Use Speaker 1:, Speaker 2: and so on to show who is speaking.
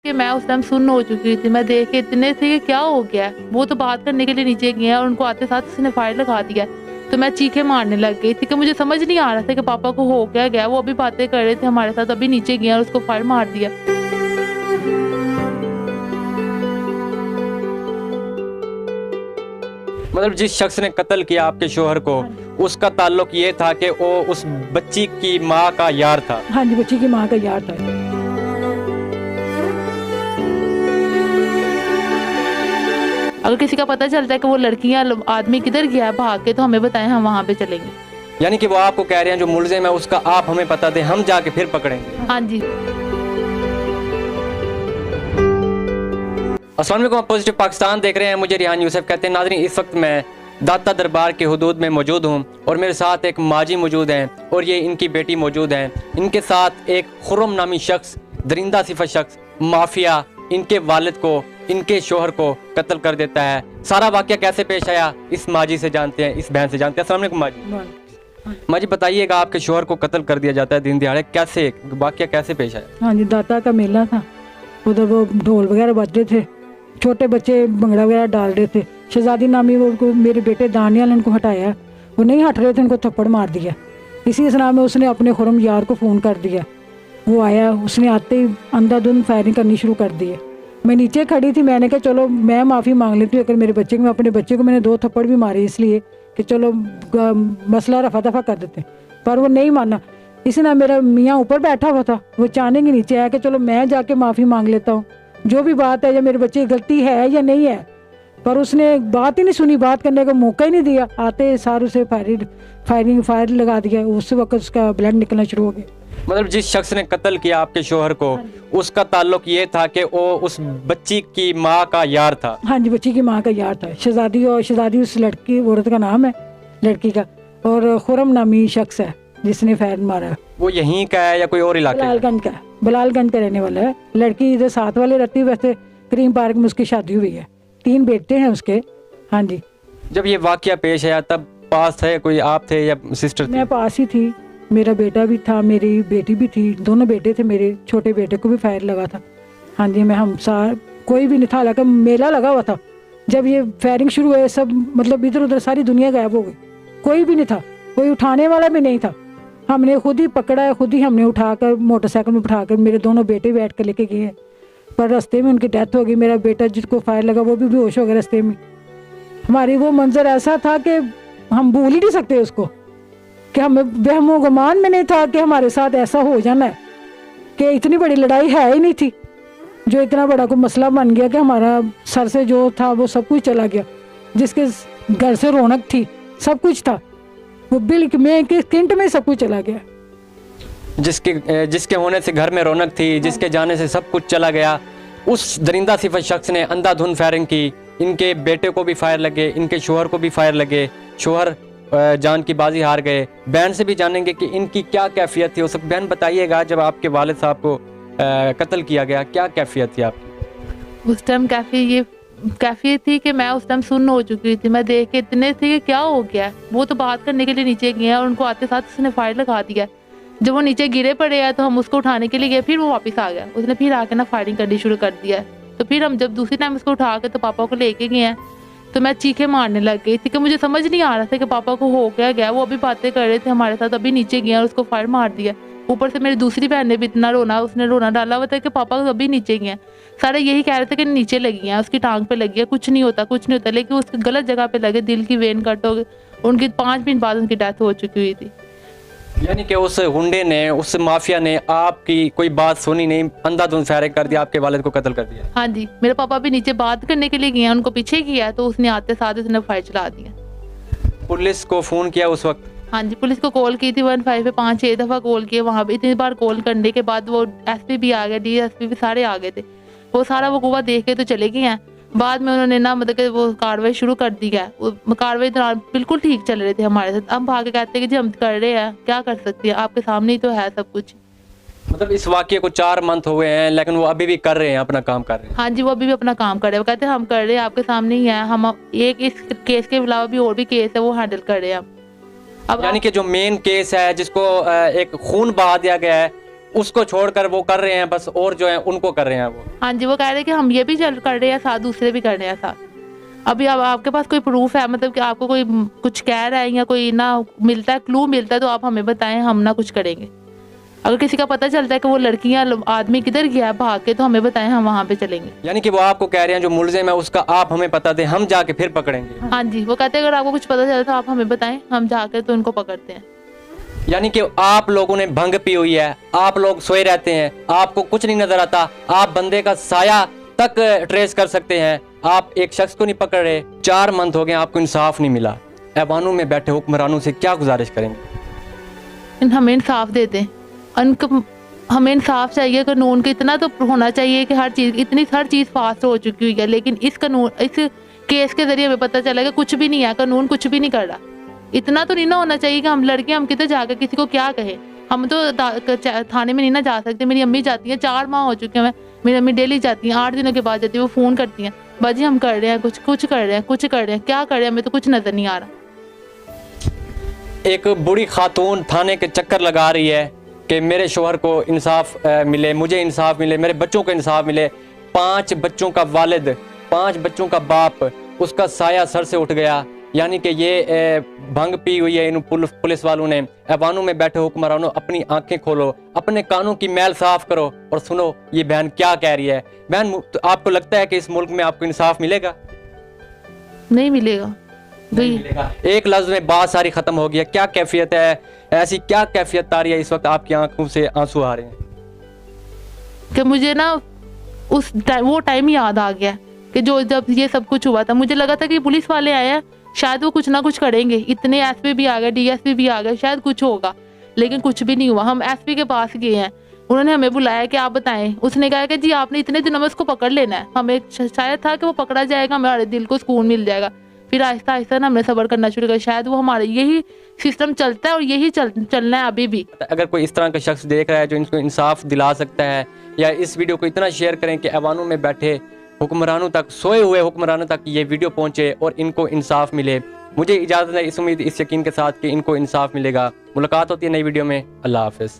Speaker 1: कि मैं उस टाइम सुन्न हो चुकी थी। मैं देख के इतने थे कि क्या हो गया है। वो तो बात करने के लिए नीचे गए हैं और उनको आते साथ उसने फायर लगा दिया। तो मैं चीखें मारने लग गई थी कि मुझे समझ नहीं आ रहा था कि पापा को हो क्या गया। वो अभी बातें कर रहे थे हमारे साथ, अभी नीचे गए और उसको फायर मार दिया।
Speaker 2: मतलब जिस शख्स ने कत्ल किया आपके शोहर को, उसका ताल्लुक ये था कि वो उस बच्ची की माँ का यार था।
Speaker 3: हाँ जी, बच्ची की माँ का यार था।
Speaker 1: अगर किसी का पता चलता है कि वो लड़की या आदमी किधर गया है भाग के, तो हमें बताएं, हम वहाँ पे चलेंगे।
Speaker 2: यानी कि वो आपको कह रहे हैं जो मुलजिम है उसका आप हमें पता दें, हम जाके फिर पकड़ेंगे।
Speaker 1: हाँ जी।
Speaker 2: अस्सलाम वालेकुम, आप पॉजिटिव पाकिस्तान देख रहे हैं। मुझे रिहान यूसुफ कहते हैं। नाज़रीन, इस वक्त मैं दाता दरबार के हुदूद में मौजूद हूँ और मेरे साथ एक माजी मौजूद हैं और ये इनकी बेटी मौजूद हैं। इनके साथ एक खुर्रम नामी शख्स, दरिंदा सिफत शख्स, माफिया, इनके वालिद को, इनके शोहर को कत्ल कर देता है। सारा वाक़या कैसे पेश आया इस माजी से जानते हैं, इस बहन से जानते हैं। अस्सलाम वालेकुम माजी। माजी बताइएगा, आपके शोहर को कत्ल कर दिया जाता है दिन दिहाड़े, कैसे वाक़या कैसे पेश आया?
Speaker 3: हाँ जी, दाता का मेला था, उधर वो ढोल वगैरह बज रहे थे, छोटे बच्चे भंगड़ा वगैरह डाल रहे थे। शहजादी नामी वो मेरे बेटे दानियाल, उनको हटाया, वो नहीं हट रहे थे, उनको थप्पड़ मार दिया। इसी असना में उसने अपने खुर्रम यार को फ़ोन कर दिया। वो आया, उसने आते ही अंधाधुंध फायरिंग करनी शुरू कर दी है। मैं नीचे खड़ी थी, मैंने कहा चलो मैं माफ़ी मांग लेती हूँ अगर मेरे बच्चे को, अपने बच्चे को मैंने 2 थप्पड़ भी मारे इसलिए कि चलो मसला रफा दफा कर देते, पर वो नहीं माना। इसने मेरा मियाँ ऊपर बैठा हुआ था, वो चाहने के नीचे आया कि चलो मैं जाके माफ़ी मांग लेता हूँ, जो भी बात है, या मेरे बच्चे की गलती है या नहीं है। पर उसने बात ही नहीं सुनी, बात करने का मौका ही नहीं दिया। आते सारू से फायर लगा दिया। उस वक्त उसका ब्लड निकलना शुरू हो गया।
Speaker 2: मतलब जिस शख्स ने कत्ल किया आपके शोहर को, उसका ताल्लुक ये था कि वो उस बच्ची की माँ का यार था।
Speaker 3: हाँ जी, बच्ची की माँ का यार था। शहजादी, और शहजादी उस लड़की औरत का नाम है, लड़की का, और खुर्रम नामी शख्स है जिसने फायर मारा। वो
Speaker 2: यहीं का है या कोई और इलाके?
Speaker 3: बलालगंज का, बलालगंज का रहने वाला है। लड़की इधर साथ वाले रहती है, वैसे करीम पार्क में उसकी शादी हुई है, 3 बेटे हैं उसके। हाँ जी।
Speaker 2: जब ये वाकया पेश आया तब पास थे कोई, आप थे या सिस्टर?
Speaker 3: मैं पास ही थी, मेरा बेटा भी था, मेरी बेटी भी थी, दोनों बेटे थे मेरे। छोटे बेटे को भी फायर लगा था। हाँ जी, मैं हम कोई भी नहीं था, हालांकि मेला लगा हुआ था। जब ये फायरिंग शुरू हुई, सब मतलब इधर उधर सारी दुनिया गायब हो गई, कोई भी नहीं था, कोई उठाने वाला भी नहीं था। हमने खुद ही पकड़ा है, खुद ही हमने उठाकर मोटरसाइकिल में बिठाकर मेरे दोनों बेटे बैठ कर लेके गए हैं। पर रास्ते में उनकी डेथ हो गई। मेरा बेटा जिसको फायर लगा वो भी बेहोश हो गया रास्ते में। हमारी वो मंजर ऐसा था कि हम भूल ही नहीं सकते उसको, कि हमें वहमो गुमान में नहीं था कि हमारे साथ ऐसा हो जाना है, कि इतनी बड़ी लड़ाई है ही नहीं थी, जो इतना बड़ा कोई मसला बन गया कि हमारा सर से जो था वो सब कुछ चला गया। जिसके घर से रौनक थी, सब कुछ था, वो बिल में के स्किंट में सब कुछ चला गया।
Speaker 2: जिसके होने से घर में रौनक थी, जिसके जाने से सब कुछ चला गया, उस दरिंदा सिफत शख्स ने अंधाधुंध फायरिंग की। इनके बेटे को भी फायर लगे, इनके शोहर को भी फायर लगे। शोहर जान की बाजी हार गए। बहन से भी जानेंगे कि इनकी क्या कैफियत थी। उस बहन बताइएगा, जब आपके वालिद साहब को कत्ल किया गया, क्या कैफियत थी आपकी?
Speaker 1: उस टाइम कैफियत थी कि मैं उस टाइम सुन्न हो चुकी थी। मैं देख के इतने थे कि क्या हो गया है। वो तो बात करने के लिए नीचे गए हैं और उनको आते साथ उसने फायर लगा दिया। जब वो नीचे गिरे पड़े हैं तो हम उसको उठाने के लिए गए, फिर वो वापस आ गया। उसने फिर आके ना फायरिंग करनी शुरू कर दिया। तो फिर हम जब दूसरी टाइम उसको उठा के तो पापा को लेके गए हैं, तो मैं चीखें मारने लग गई थी कि मुझे समझ नहीं आ रहा था कि पापा को हो क्या गया। वो अभी बातें कर रहे थे हमारे साथ, अभी नीचे गए और उसको फायर मार दिया। ऊपर से मेरी दूसरी बहन ने भी इतना उसने रोना डाला हुआ था कि पापा अभी नीचे गए हैं। सारे यही कह रहे थे कि नीचे लगी हैं, उसकी टांग पे लगी है, कुछ नहीं होता, लेकिन उसकी गलत जगह पे लगे, दिल की वेन कट हो गई। उनकी 5 मिनट बाद उनकी डेथ हो चुकी हुई थी।
Speaker 2: यानी कि उस गुंडे ने, उस माफिया ने आपकी कोई बात सुनी नहीं, अंधाधुंध फायरिंग कर दिया, आपके वालिद को कत्ल कर दिया।
Speaker 1: हाँ जी, मेरे पापा भी नीचे बात करने के लिए गए, उनको पीछे किया तो उसने आते साथ उसने फायर चला दिया।
Speaker 2: पुलिस को फोन किया उस वक्त?
Speaker 1: हाँ जी, पुलिस को कॉल की थी 15 पे 5-6 दफ़ा कॉल किए। वहाँ पे इतनी बार कॉल करने के बाद वो एसपी भी आ गए, डीएसपी भी सारे आ गए थे। वो सारा वकूवा देख के तो चले गए हैं। बाद में उन्होंने ना मतलब कि वो कार्रवाई शुरू कर दी है। वो कार्रवाई दौरान बिल्कुल ठीक चल रहे थे हमारे साथ। हम भागे कहते हैं कि जी हम कर रहे हैं, क्या कर सकते हैं, आपके सामने ही तो है सब कुछ।
Speaker 2: मतलब इस वाक़ये को 4 मंथ हुए हैं, लेकिन वो अभी भी कर रहे हैं, अपना काम कर रहे हैं?
Speaker 1: हाँ जी, वो अभी भी अपना काम कर रहे हैं। वो कहते हैं हम कर रहे हैं, आपके सामने ही है। हम एक इस केस के अलावा भी और भी केस है, वो हैंडल कर रहे हैं। अब
Speaker 2: यानी कि जो मेन केस है, जिसको एक खून बहा दिया गया है, उसको छोड़कर वो कर रहे हैं बस, और जो है उनको कर रहे हैं वो।
Speaker 1: हाँ जी, वो कह रहे हैं कि हम ये भी चल कर रहे हैं साथ, दूसरे भी कर रहे हैं साथ। अभी अब आपके पास कोई प्रूफ है, मतलब कि आपको कोई कुछ कह रहा है या कोई ना मिलता है, क्लू मिलता है, तो आप हमें बताएं, हम ना कुछ करेंगे। अगर किसी का पता चलता है कि वो लड़कियां आदमी किधर गया है भाग के, तो हमें बताएं, हम वहाँ पे चलेंगे।
Speaker 2: यानी कि वो आपको कह रहे हैं जो मुलजिम है उसका आप हमें पता दें, हम जाके फिर पकड़ेंगे।
Speaker 1: हाँ जी, वो कहते हैं अगर आपको कुछ पता चलता है तो आप हमें बताएं, हम जाके तो उनको पकड़ते हैं।
Speaker 2: यानी कि आप लोगों ने भंग पी हुई है, आप लोग सोए रहते हैं, आपको कुछ नहीं नजर आता, आप बंदे का साया तक ट्रेस कर सकते हैं, आप एक शख्स को नहीं पकड़ रहे। 4 मंथ हो गए, आपको इंसाफ नहीं मिला। ऐवानों में बैठे हुक्मरानों से क्या गुजारिश करेंगे?
Speaker 1: हमें इंसाफ दे दें। हमें इंसाफ चाहिए, कानून का इतना तो होना चाहिए कि हर चीज़ फास्ट हो चुकी हुई है, लेकिन इस केस के जरिए हमें पता चला कि कुछ भी नहीं है, कानून कुछ भी नहीं कर रहा। इतना तो नहीं ना होना चाहिए कि हम लड़कियां हम किधर जाकर किसी को क्या कहें। हम तो थाने में नहीं ना जा सकते। मेरी अम्मी जाती है, 4 माह हो चुके हैं, मेरी अम्मी डेली जाती हैं, 8 दिनों के बाद जाती है, वो फ़ोन करती हैं, बाजी हम कर रहे हैं कुछ कर रहे हैं, क्या कर रहे हैं, हमें तो कुछ नज़र नहीं आ रहा।
Speaker 2: एक बूढ़ी खातून थाने के चक्कर लगा रही है कि मेरे शोहर को इंसाफ मिले, मुझे इंसाफ मिले, मेरे बच्चों को इंसाफ मिले। 5 बच्चों का वालिद, 5 बच्चों का बाप, उसका साया सर से उठ गया। यानी कि ये भंग पी हुई है। इन पुलिस वालों ने, ऐवानों में बैठे हुक्मरानों, अपनी आंखें खोलो, अपने कानों की मैल साफ करो और सुनो ये बहन क्या कह रही है। बहन, तो आपको लगता है कि इस मुल्क में आपको इंसाफ मिलेगा?
Speaker 1: नहीं मिलेगा।
Speaker 2: नहीं मिलेगा। एक लफ्ज में बात सारी खत्म हो गई है। क्या कैफियत है, ऐसी क्या कैफियत आ रही है इस वक्त आपकी आंखों से आंसू आ रहे हैं?
Speaker 1: कि मुझे ना वो टाइम याद आ गया कि जब ये सब कुछ हुआ था, मुझे लगा था कि पुलिस वाले आए हैं, शायद वो कुछ ना कुछ करेंगे। इतने एसपी भी आ गए, डीएसपी भी आ गए, शायद कुछ होगा, लेकिन कुछ भी नहीं हुआ। हम एसपी के पास गए हैं, उन्होंने हमें बुलाया कि आप बताएं। उसने कहा कि जी आपने इतने दिनों में उसको पकड़ लेना है। हमें शायद था कि वो पकड़ा जाएगा, हमारे दिल को सुकून मिल जाएगा। फिर आहिस्ता आहिस्ता ना हमने सब्र करना शुरू किया। शायद वो हमारे यही सिस्टम चलता है और यही चलना है अभी भी।
Speaker 2: अगर कोई इस तरह का शख्स देख रहा है जो इनको इंसाफ दिला सकता है, या इस वीडियो को इतना शेयर करें कि ऐवानों में बैठे हुक्मरानों तक, सोए हुए हुक्मरानों तक ये वीडियो पहुंचे और इनको इंसाफ मिले। मुझे इजाज़त है इस उम्मीद, इस यकीन के साथ कि इनको इंसाफ मिलेगा। मुलाकात होती है नई वीडियो में। अल्लाह हाफ़िज़।